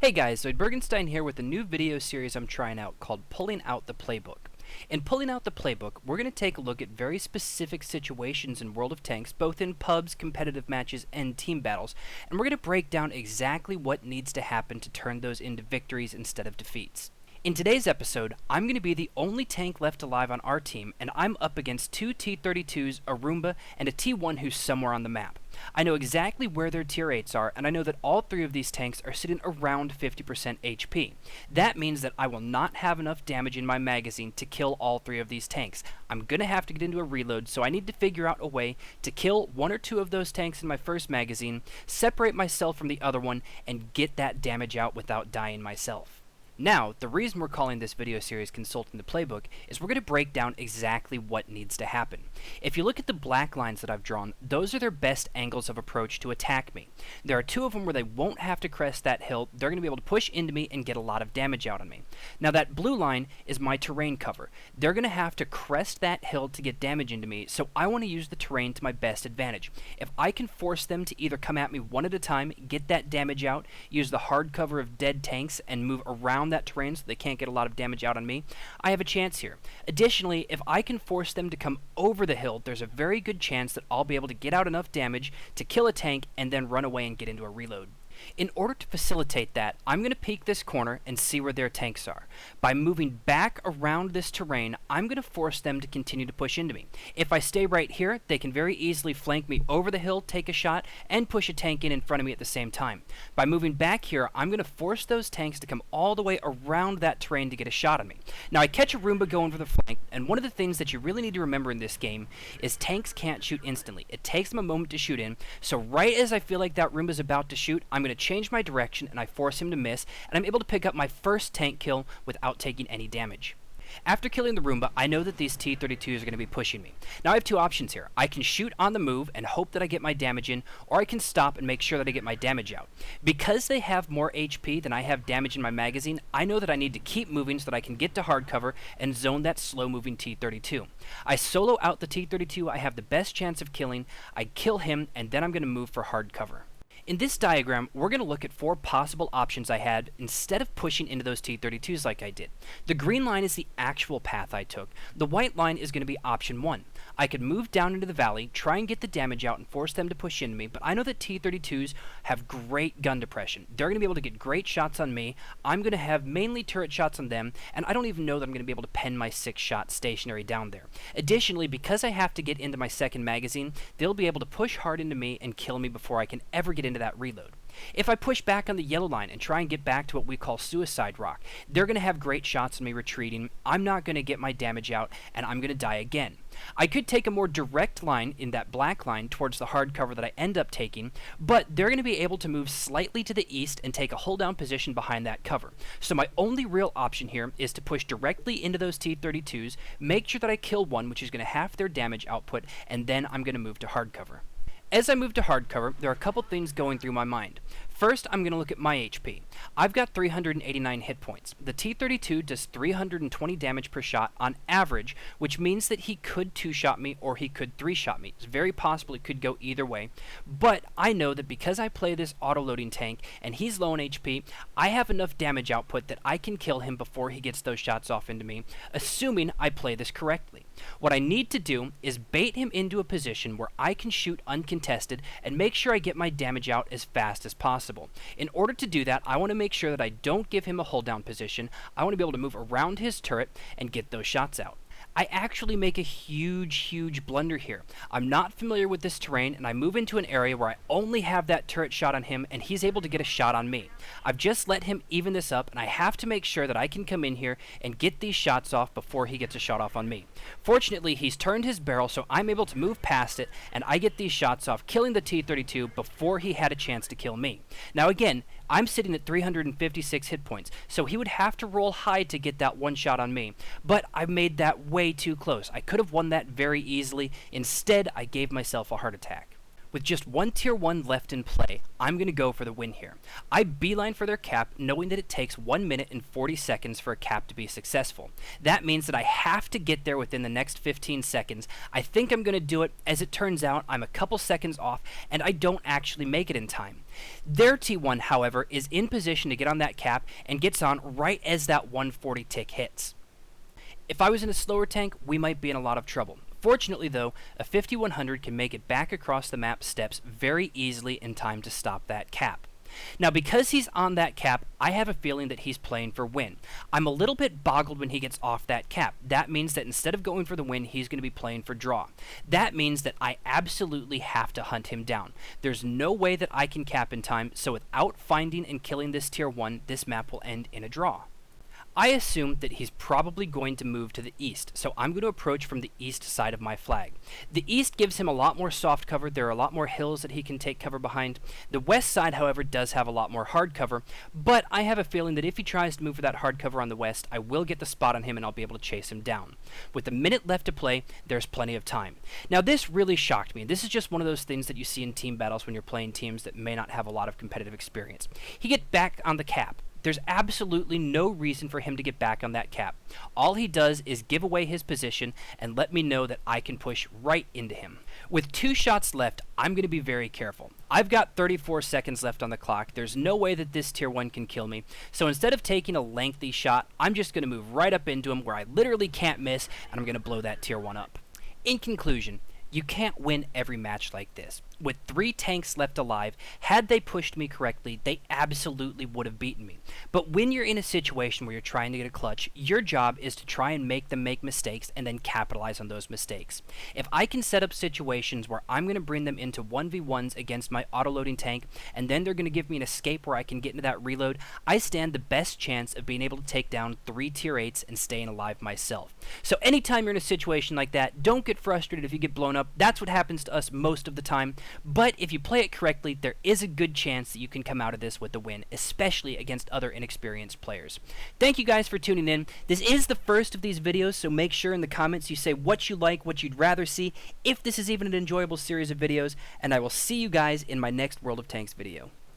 Hey guys, zoidbergenstein here with a new video series I'm trying out called Pulling Out the Playbook. In Pulling Out the Playbook, we're going to take a look at very specific situations in World of Tanks, both in pubs, competitive matches, and team battles, and we're going to break down exactly what needs to happen to turn those into victories instead of defeats. In today's episode, I'm going to be the only tank left alive on our team, and I'm up against two T-32s, a Roomba, and a T-1 who's somewhere on the map. I know exactly where their tier 8s are, and I know that all three of these tanks are sitting around 50% HP. That means that I will not have enough damage in my magazine to kill all three of these tanks. I'm going to have to get into a reload, so I need to figure out a way to kill one or two of those tanks in my first magazine, separate myself from the other one, and get that damage out without dying myself. Now, the reason we're calling this video series Consulting the Playbook is we're going to break down exactly what needs to happen. If you look at the black lines that I've drawn, those are their best angles of approach to attack me. There are two of them where they won't have to crest that hill, they're going to be able to push into me and get a lot of damage out on me. Now that blue line is my terrain cover. They're going to have to crest that hill to get damage into me, so I want to use the terrain to my best advantage. If I can force them to either come at me one at a time, get that damage out, use the hard cover of dead tanks, and move around that terrain so they can't get a lot of damage out on me, I have a chance here. Additionally, if I can force them to come over the hill, there's a very good chance that I'll be able to get out enough damage to kill a tank and then run away and get into a reload. In order to facilitate that, I'm going to peek this corner and see where their tanks are. By moving back around this terrain, I'm going to force them to continue to push into me. If I stay right here, they can very easily flank me over the hill, take a shot, and push a tank in front of me at the same time. By moving back here, I'm going to force those tanks to come all the way around that terrain to get a shot on me. Now, I catch a Roomba going for the flank, and one of the things that you really need to remember in this game is tanks can't shoot instantly. It takes them a moment to shoot in, so right as I feel like that Roomba's about to shoot, I'm going to change my direction and I force him to miss, and I'm able to pick up my first tank kill without taking any damage. After killing the Roomba, I know that these T-32s are going to be pushing me. Now I have two options here. I can shoot on the move and hope that I get my damage in, or I can stop and make sure that I get my damage out. Because they have more HP than I have damage in my magazine, I know that I need to keep moving so that I can get to hard cover and zone that slow-moving T-32. I solo out the T-32 I have the best chance of killing, I kill him, and then I'm going to move for hard cover. In this diagram, we're going to look at four possible options I had instead of pushing into those T-32s like I did. The green line is the actual path I took. The white line is going to be option 1. I could move down into the valley, try and get the damage out and force them to push into me, but I know that T-32s have great gun depression. They're going to be able to get great shots on me. I'm going to have mainly turret shots on them, and I don't even know that I'm going to be able to pen my 6-shot stationary down there. Additionally, because I have to get into my second magazine, they'll be able to push hard into me and kill me before I can ever get into that reload. If I push back on the yellow line and try and get back to what we call suicide rock, they're going to have great shots on me retreating, I'm not going to get my damage out, and I'm going to die again. I could take a more direct line in that black line towards the hard cover that I end up taking, but they're going to be able to move slightly to the east and take a hold down position behind that cover. So my only real option here is to push directly into those T-32s, make sure that I kill one, which is going to half their damage output, and then I'm going to move to hard cover. As I move to hard cover, there are a couple things going through my mind. First, I'm going to look at my HP. I've got 389 hit points. The T-32 does 320 damage per shot on average, which means that he could 2-shot me or he could 3-shot me. It's very possible it could go either way, but I know that because I play this auto-loading tank and he's low on HP, I have enough damage output that I can kill him before he gets those shots off into me, assuming I play this correctly. What I need to do is bait him into a position where I can shoot uncontested and make sure I get my damage out as fast as possible. In order to do that, I want to make sure that I don't give him a hold down position. I want to be able to move around his turret and get those shots out. I actually make a huge blunder here. I'm not familiar with this terrain, and I move into an area where I only have that turret shot on him, and he's able to get a shot on me. I've just let him even this up, and I have to make sure that I can come in here and get these shots off before he gets a shot off on me. Fortunately, he's turned his barrel, so I'm able to move past it, and I get these shots off, killing the T-32 before he had a chance to kill me. Now again, I'm sitting at 356 hit points, so he would have to roll high to get that one shot on me, but I made that way too close. I could have won that very easily. Instead, I gave myself a heart attack. With just one Tier 1 left in play, I'm going to go for the win here. I beeline for their cap, knowing that it takes 1 minute and 40 seconds for a cap to be successful. That means that I have to get there within the next 15 seconds. I think I'm going to do it. As it turns out, I'm a couple seconds off, and I don't actually make it in time. Their T1, however, is in position to get on that cap and gets on right as that 140 tick hits. If I was in a slower tank, we might be in a lot of trouble. Fortunately though, a 5100 can make it back across the map steps very easily in time to stop that cap. Now because he's on that cap, I have a feeling that he's playing for win. I'm a little bit boggled when he gets off that cap. That means that instead of going for the win, he's going to be playing for draw. That means that I absolutely have to hunt him down. There's no way that I can cap in time, so without finding and killing this Tier 1, this map will end in a draw. I assume that he's probably going to move to the east, so I'm going to approach from the east side of my flag. The east gives him a lot more soft cover. There are a lot more hills that he can take cover behind. The west side, however, does have a lot more hard cover, but I have a feeling that if he tries to move for that hard cover on the west, I will get the spot on him and I'll be able to chase him down. With a minute left to play, there's plenty of time. Now this really shocked me. This is just one of those things that you see in team battles when you're playing teams that may not have a lot of competitive experience. He gets back on the cap. There's absolutely no reason for him to get back on that cap. All he does is give away his position and let me know that I can push right into him. With 2 shots left, I'm going to be very careful. I've got 34 seconds left on the clock. There's no way that this Tier 1 can kill me. So instead of taking a lengthy shot, I'm just going to move right up into him where I literally can't miss, and I'm going to blow that Tier 1 up. In conclusion, you can't win every match like this. With 3 tanks left alive, had they pushed me correctly, they absolutely would have beaten me. But when you're in a situation where you're trying to get a clutch, your job is to try and make them make mistakes and then capitalize on those mistakes. If I can set up situations where I'm going to bring them into 1v1s against my auto-loading tank, and then they're going to give me an escape where I can get into that reload, I stand the best chance of being able to take down 3 Tier 8s and staying alive myself. So anytime you're in a situation like that, don't get frustrated if you get blown up. That's what happens to us most of the time. But if you play it correctly, there is a good chance that you can come out of this with a win, especially against other inexperienced players. Thank you guys for tuning in. This is the first of these videos, so make sure in the comments you say what you like, what you'd rather see, if this is even an enjoyable series of videos, and I will see you guys in my next World of Tanks video.